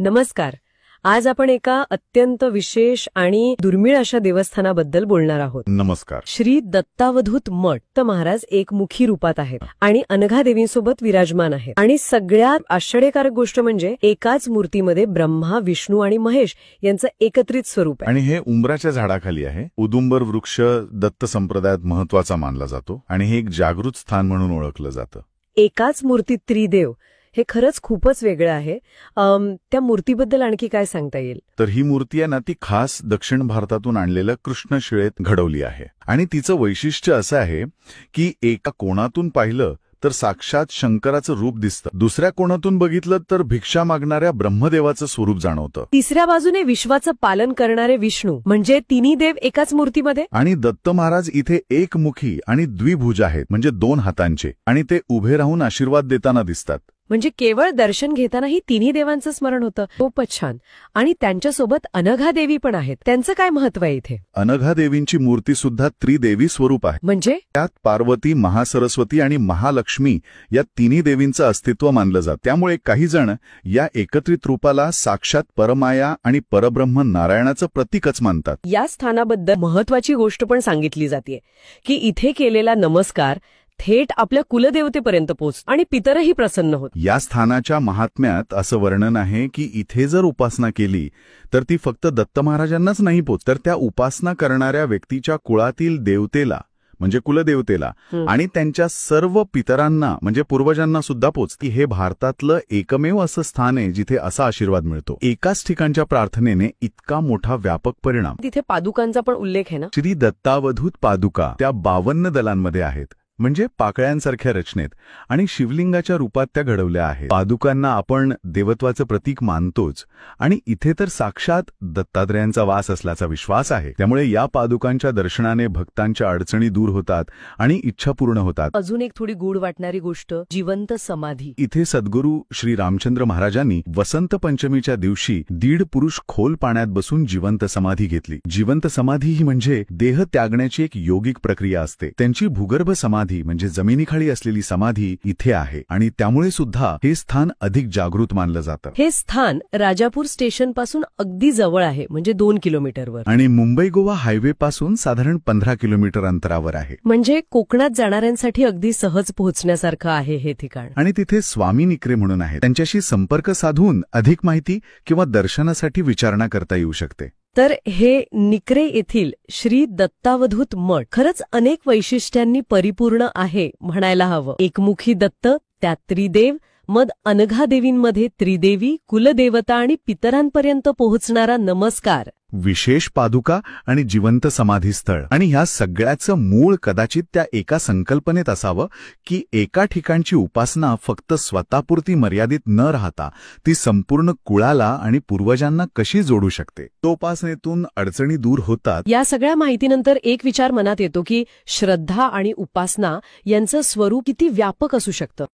नमस्कार. आज आपण एका अत्यंत विशेष आणि दुर्मिळ अशा देवस्थानाबद्दल बोलणार आहोत. नमस्कार. श्री दत्तावधूत मठ. दत्त महाराज एकमुखी रूपात आहेत आणि अनघा देवींसोबत विराजमान आहेत. आणि सगळ्यात आश्चर्यकारक गोष्ट म्हणजे एकाच मूर्तीमध्ये ब्रह्मा, विष्णू आणि महेश यांचं एकत्रित स्वरूप आहे. आणि हे उंबराच्या झाडाखाली आहे. औदुंबर वृक्ष दत्त संप्रदायात महत्वाचा मानला जातो आणि हे एक जागृत स्थान म्हणून ओळखलं जातं. एकाच मूर्तीत त्रिदेव हे खरंच खूपच वेगळं आहे. त्या मूर्तीबद्दल आणखी काय सांगता येईल? तर ही मूर्ती आहे ना, ती खास दक्षिण भारतातून आणलेल्या कृष्णशिळेत घडवली आहे. आणि तिचं वैशिष्ट्य असं आहे की एका कोणातून पाहिलं तर साक्षात शंकराचं रूप दिसतं, दुसऱ्या कोणातून बघितलं तर भिक्षा मागणाऱ्या ब्रह्मदेवाचं स्वरूप जाणवतं, तिसऱ्या बाजूने विश्वाचं पालन करणारे विष्णू, म्हणजे तिन्ही देव एकाच मूर्तीमध्ये. आणि दत्त महाराज इथे एकमुखी आणि द्विभुज आहेत, म्हणजे 2 हातांचे, आणि ते उभे राहून आशीर्वाद देताना दिसतात. म्हणजे केवळ दर्शन घेतानाही तिन्ही देवांचं स्मरण होतं. खूपच छान. आणि त्यांच्यासोबत अनघा देवी पण आहेत. त्यांचं काय महत्व आहे इथे? अनघा देवींची मूर्ती सुद्धा त्रिदेवी स्वरूप आहे. म्हणजे त्यात पार्वती, महासरस्वती आणि महालक्ष्मी या तिन्ही देवींचं अस्तित्व मानलं जातं. त्यामुळे काही जण या एकत्रित रूपाला साक्षात परमाया आणि परब्रह्म नारायणाचं प्रतीकच मानतात. या स्थानाबद्दल महत्वाची गोष्ट पण सांगितली जाते की इथे केलेला नमस्कार थेट आपल्या कुलदेवतेपर्यंत पोहोचतो आणि पितरही प्रसन्न होत. या स्थानाच्या महात्म्यात असं वर्णन आहे की इथे जर उपासना केली तर ती फक्त दत्त महाराजांनाच नाही पोहोचत, तर त्या उपासना करणाऱ्या व्यक्तीच्या कुळातील देवतेला म्हणजे कुलदेवतेला आणि त्यांच्या सर्व पितरांना म्हणजे पूर्वजांना सुद्धा पोचती. हे भारतातलं एकमेव असं स्थान आहे जिथे असा आशीर्वाद मिळतो. एकाच ठिकाणच्या प्रार्थनेने इतका मोठा व्यापक परिणाम. तिथे पादुकांचा पण उल्लेख आहे ना? श्री दत्तावधूत पादुका त्या 52 दलांमध्ये आहेत, म्हणजे पाकळ्यांसारख्या रचनेत, आणि शिवलिंगाच्या रूपात त्या घडवल्या आहेत. पादुकांना आपण देवत्वाचं प्रतीक मानतोच आणि इथे तर साक्षात दत्तात्रयांचा वास असल्याचा विश्वास आहे. त्यामुळे या पादुकांच्या दर्शनाने भक्तांच्या अडचणी दूर होतात आणि इच्छा पूर्ण होतात. अजून एक थोडी गूढ वाटणारी गोष्ट, जिवंत समाधी. इथे सद्गुरू श्री रामचंद्र महाराजांनी वसंत पंचमीच्या दिवशी 1.5 पुरुष खोल पाण्यात बसून जिवंत समाधी घेतली. जिवंत समाधी ही म्हणजे देह त्यागण्याची एक योगिक प्रक्रिया असते. त्यांची भूगर्भ समाधी म्हणजे जमिनीखाली असलेली समाधी इथे आहे आणि त्यामुळे सुद्धा हे स्थान अधिक जागृत मानलं जातं. हे स्थान राजापूर स्टेशन पासून अगदी जवळ आहे, म्हणजे 2 किलोमीटरवर, आणि मुंबई गोवा हायवे पासून साधारण 15 किलोमीटर अंतरावर आहे. म्हणजे कोकणात जाणाऱ्यांसाठी अगदी सहज पोहोचण्यासारखं आहे हे ठिकाण. आणि तिथे स्वामी निक्रे म्हणून आहेत, त्यांच्याशी संपर्क साधून अधिक माहिती किंवा दर्शनासाठी विचारणा करता येऊ शकते. तर हे निक्रे येथील श्री दत्तावधूत मठ खरंच अनेक वैशिष्ट्यांनी परिपूर्ण आहे म्हणायला हवं. एकमुखी दत्त, त्यात त्रिदेव, मग अनघा देवींमध्ये त्रिदेवी, कुलदेवता आणि पितरांपर्यंत पोहोचणारा नमस्कार, विशेष पादुका आणि जिवंत समाधीस्थळ. आणि ह्या सगळ्याचं मूळ कदाचित त्या एका संकल्पनेत असावं की एका ठिकाणची उपासना फक्त स्वतःपुरती मर्यादित न राहता ती संपूर्ण कुळाला आणि पूर्वजांना कशी जोडू शकते. तो उपासनेतून अडचणी दूर होतात. या सगळ्या माहितीनंतर एक विचार मनात येतो की श्रद्धा आणि उपासना यांचं स्वरूप किती व्यापक असू शकतं.